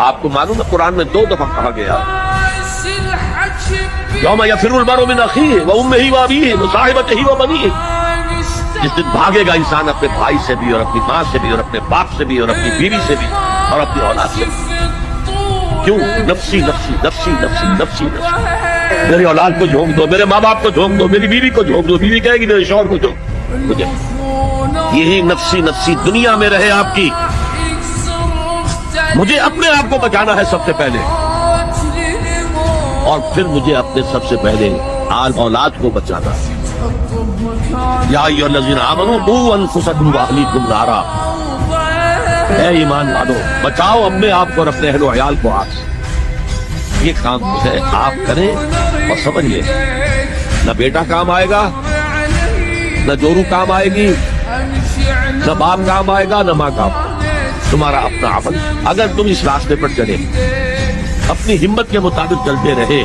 آپ کو معلوم ہے قرآن میں 2 دفعہ کہا گیا یوم یفر المرء من اخیہ وامہ وابیہ وصاحبتہ وبنیہ، جس دن بھاگے گا انسان اپنے بھائی سے بھی اور اپنی ماں سے بھی اور اپنے باپ سے بھی اور اپنی بیوی سے بھی اور اپنی اولاد سے بھی۔ کیوں؟ نفسی نفسی نفسی نفسی نفسی نفسی، میری اولاد کو جھونک دو، میرے ماں باپ کو جھونک دو، میری بیوی کو جھونک دو، بیوی کہے گی میرے شوہر کو جھونک مجھے۔ یہی نفسی نفسی دنیا میں رہے آپ کی، مجھے اپنے آپ کو بچانا ہے سب سے پہلے، اور پھر مجھے اپنے سب سے پہلے آل اولاد کو بچانا ہے۔ یا ایھا الذین آمنوا قوا انفسکم واہلیکم نارا، اے ایمان والو بچاؤ اپنے آپ کو اور اپنے اہل و عیال کو آگ سے۔ یہ کام ہے آپ کریں اور سمجھیے، نہ بیٹا کام آئے گا، نہ جورو کام آئے گی، نہ باپ کام آئے گا، نہ ماں کام آئے گا، تمہارا اپنا عمل۔ اگر تم اس راستے پر چلے، اپنی ہمت کے مطابق چلتے رہے